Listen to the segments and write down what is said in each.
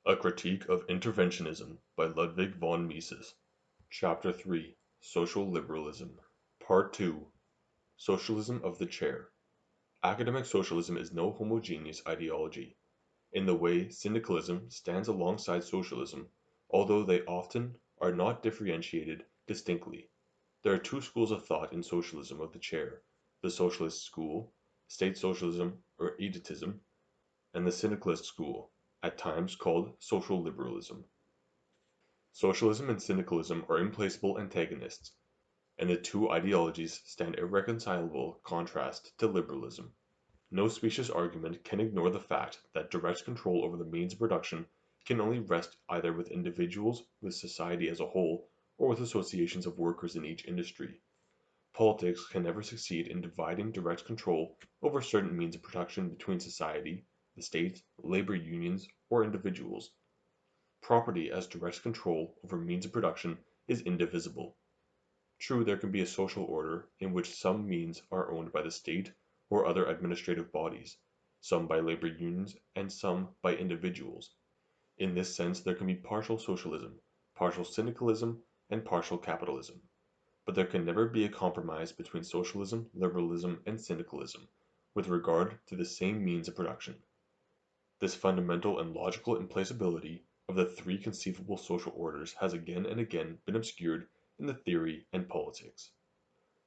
A Critique of Interventionism by Ludwig von Mises. Chapter 3 Social Liberalism. Part 2 Socialism of the Chair. Academic socialism is no homogeneous ideology. In the way syndicalism stands alongside socialism, although they often are not differentiated distinctly. There are two schools of thought in socialism of the chair: the socialist school, state socialism or edatism, and the syndicalist school, at times called social liberalism. Socialism and syndicalism are implacable antagonists, and the two ideologies stand irreconcilable contrast to liberalism. No specious argument can ignore the fact that direct control over the means of production can only rest either with individuals, with society as a whole, or with associations of workers in each industry. Politics can never succeed in dividing direct control over certain means of production between society, the state, labor unions, or individuals. Property as direct control over means of production is indivisible. True, there can be a social order in which some means are owned by the state or other administrative bodies, some by labor unions, and some by individuals. In this sense, there can be partial socialism, partial syndicalism, and partial capitalism. But there can never be a compromise between socialism, liberalism, and syndicalism with regard to the same means of production. This fundamental and logical implacability of the three conceivable social orders has again and again been obscured in the theory and politics.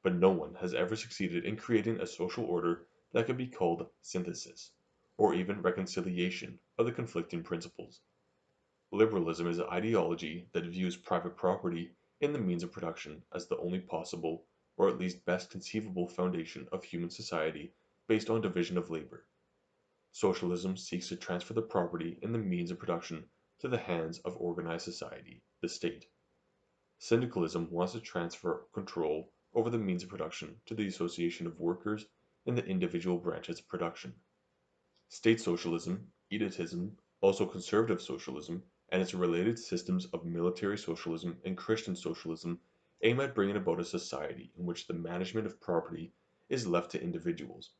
But no one has ever succeeded in creating a social order that could be called synthesis, or even reconciliation of the conflicting principles. Liberalism is an ideology that views private property in the means of production as the only possible, or at least best conceivable foundation of human society based on division of labor. Socialism seeks to transfer the property in the means of production to the hands of organized society, the state. Syndicalism wants to transfer control over the means of production to the association of workers in the individual branches of production. State socialism, edatism, also conservative socialism, and its related systems of military socialism and Christian socialism aim at bringing about a society in which the management of property is left to individuals,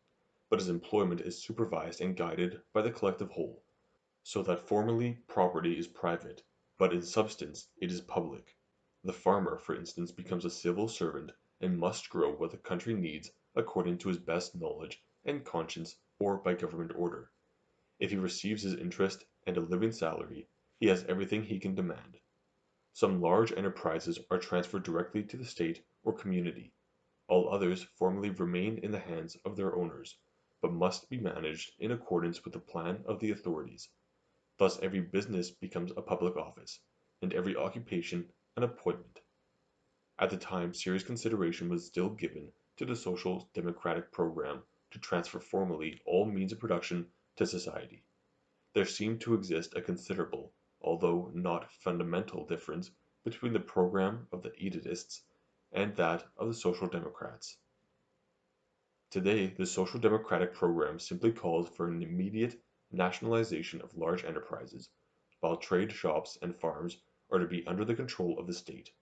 but its employment is supervised and guided by the collective whole, so that formally property is private, but in substance it is public. The farmer, for instance, becomes a civil servant and must grow what the country needs according to his best knowledge and conscience or by government order. If he receives his interest and a living salary, he has everything he can demand. Some large enterprises are transferred directly to the state or community. All others formally remain in the hands of their owners, but must be managed in accordance with the plan of the authorities. Thus every business becomes a public office, and every occupation an appointment. At the time, serious consideration was still given to the social democratic program to transfer formally all means of production to society. There seemed to exist a considerable, although not fundamental, difference between the program of the Edadists and that of the Social Democrats. Today, the Social Democratic program simply calls for an immediate nationalization of large enterprises, while trade shops and farms are to be under the control of the state.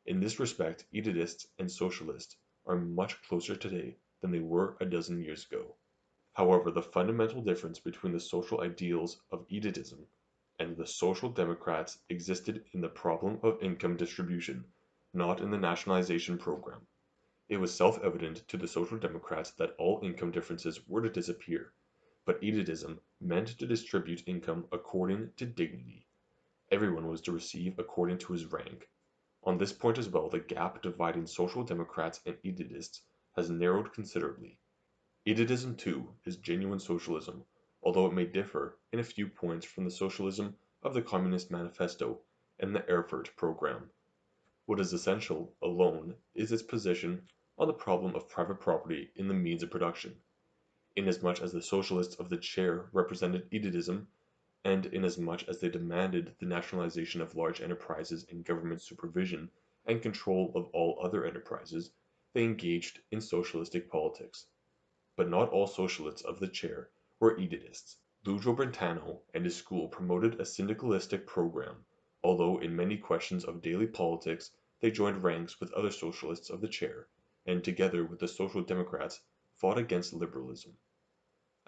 In this respect, Edadists and Socialists are much closer today than they were a dozen years ago. However, the fundamental difference between the social ideals of Edadism and the Social Democrats existed in the problem of income distribution, not in the nationalization program. It was self-evident to the Social Democrats that all income differences were to disappear, but Edadism meant to distribute income according to dignity. Everyone was to receive according to his rank. On this point as well, the gap dividing Social Democrats and Edadists has narrowed considerably. Edadism, too, is genuine socialism, although it may differ in a few points from the socialism of the Communist Manifesto and the Erfurt Program. What is essential, alone, is its position on the problem of private property in the means of production. Inasmuch as the socialists of the chair represented Edadism, and inasmuch as they demanded the nationalization of large enterprises and government supervision and control of all other enterprises, they engaged in socialistic politics. But not all socialists of the chair were Edadists. Luigi Brentano and his school promoted a syndicalistic program, although in many questions of daily politics they joined ranks with other socialists of the chair, and together with the Social Democrats fought against liberalism.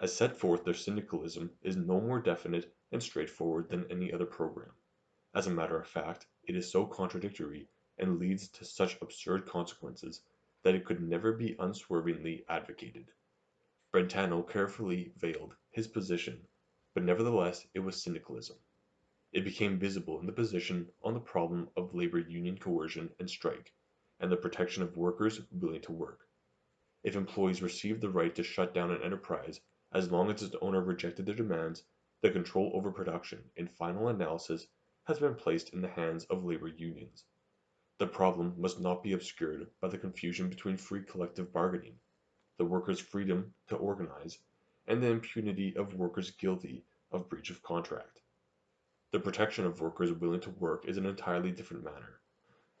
As set forth, their syndicalism is no more definite and straightforward than any other program. As a matter of fact, it is so contradictory and leads to such absurd consequences that it could never be unswervingly advocated. Brentano carefully veiled his position, but nevertheless it was syndicalism. It became visible in the position on the problem of labor union coercion and strike, and the protection of workers willing to work. If employees received the right to shut down an enterprise as long as its owner rejected their demands, the control over production, in final analysis, has been placed in the hands of labor unions. The problem must not be obscured by the confusion between free collective bargaining, the workers' freedom to organize, and the impunity of workers guilty of breach of contract. The protection of workers willing to work is an entirely different matter.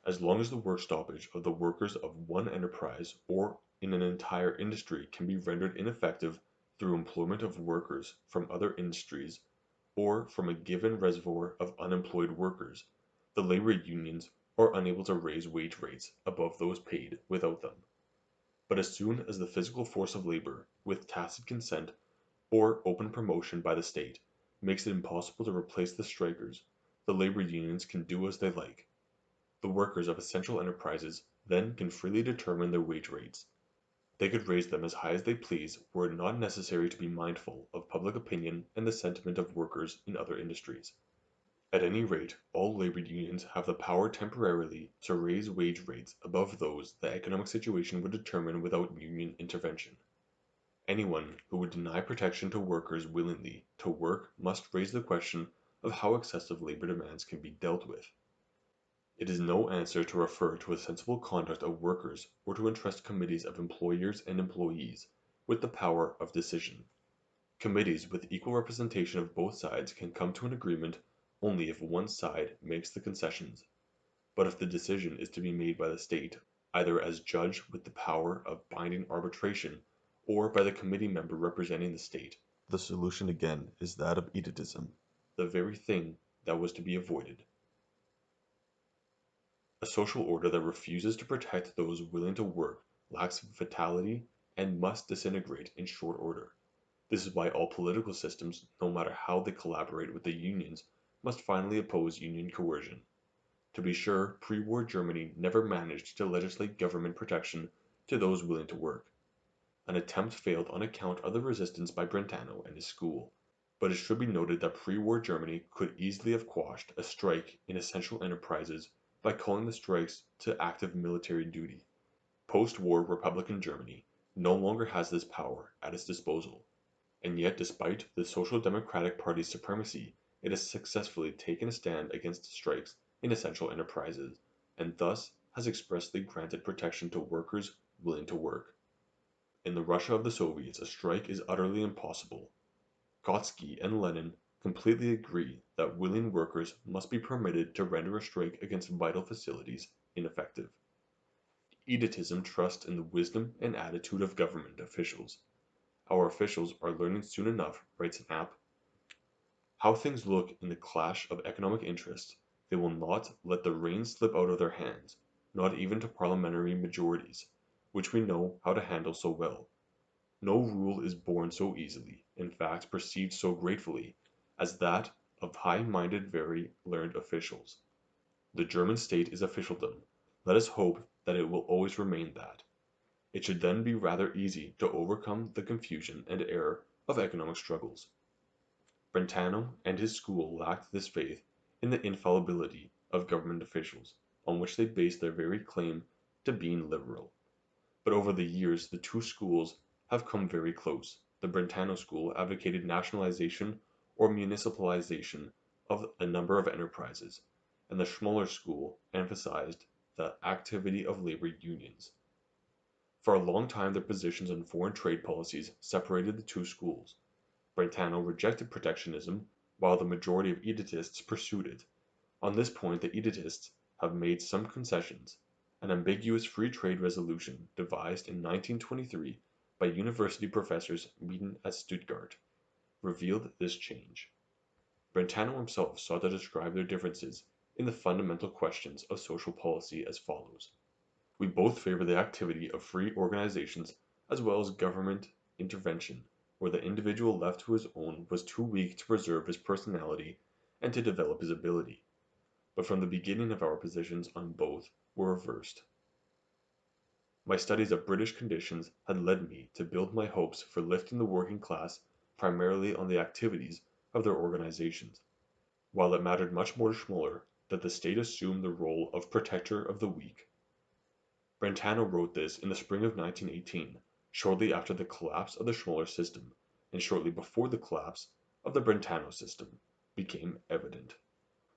As long as the work stoppage of the workers of one enterprise or in an entire industry can be rendered ineffective through employment of workers from other industries or from a given reservoir of unemployed workers, the labor unions are unable to raise wage rates above those paid without them. But as soon as the physical force of labor, with tacit consent or open promotion by the state, makes it impossible to replace the strikers, the labor unions can do as they like. The workers of essential enterprises then can freely determine their wage rates. They could raise them as high as they please were it not necessary to be mindful of public opinion and the sentiment of workers in other industries. At any rate, all labor unions have the power temporarily to raise wage rates above those the economic situation would determine without union intervention. Anyone who would deny protection to workers willingly to work must raise the question of how excessive labor demands can be dealt with. It is no answer to refer to a sensible conduct of workers or to entrust committees of employers and employees with the power of decision. Committees with equal representation of both sides can come to an agreement only if one side makes the concessions. But if the decision is to be made by the state, either as judge with the power of binding arbitration or by the committee member representing the state, the solution again is that of egotism, the very thing that was to be avoided. A social order that refuses to protect those willing to work lacks vitality and must disintegrate in short order. This is why all political systems, no matter how they collaborate with the unions, must finally oppose union coercion. To be sure, pre-war Germany never managed to legislate government protection to those willing to work. An attempt failed on account of the resistance by Brentano and his school. But it should be noted that pre-war Germany could easily have quashed a strike in essential enterprises by calling the strikes to active military duty. Post-war Republican Germany no longer has this power at its disposal, and yet despite the Social Democratic Party's supremacy, it has successfully taken a stand against strikes in essential enterprises, and thus has expressly granted protection to workers willing to work. In the Russia of the Soviets, a strike is utterly impossible. Kautsky and Lenin completely agree that willing workers must be permitted to render a strike against vital facilities ineffective. Egotism trusts in the wisdom and attitude of government officials. Our officials are learning soon enough, writes an app, how things look in the clash of economic interests. They will not let the reins slip out of their hands, not even to parliamentary majorities, which we know how to handle so well. No rule is borne so easily, in fact perceived so gratefully, as that of high-minded very learned officials. The German state is officialdom. Let us hope that it will always remain that. It should then be rather easy to overcome the confusion and error of economic struggles. Brentano and his school lacked this faith in the infallibility of government officials, on which they based their very claim to being liberal. But over the years the two schools have come very close. The Brentano school advocated nationalization or municipalization of a number of enterprises, and the Schmoller school emphasized the activity of labor unions. For a long time their positions on foreign trade policies separated the two schools. Brentano rejected protectionism, while the majority of egotists pursued it. On this point the egotists have made some concessions. An ambiguous free trade resolution devised in 1923 by university professors Mieden at Stuttgart revealed this change. Brentano himself sought to describe their differences in the fundamental questions of social policy as follows. We both favor the activity of free organizations as well as government intervention where the individual left to his own was too weak to preserve his personality and to develop his ability. But from the beginning of our positions on both were reversed. My studies of British conditions had led me to build my hopes for lifting the working class primarily on the activities of their organizations, while it mattered much more to Schmoller that the state assume the role of protector of the weak. Brentano wrote this in the spring of 1918, shortly after the collapse of the Schmoller system, and shortly before the collapse of the Brentano system became evident.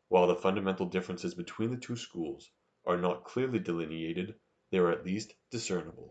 While the fundamental differences between the two schools are not clearly delineated, they are at least discernible.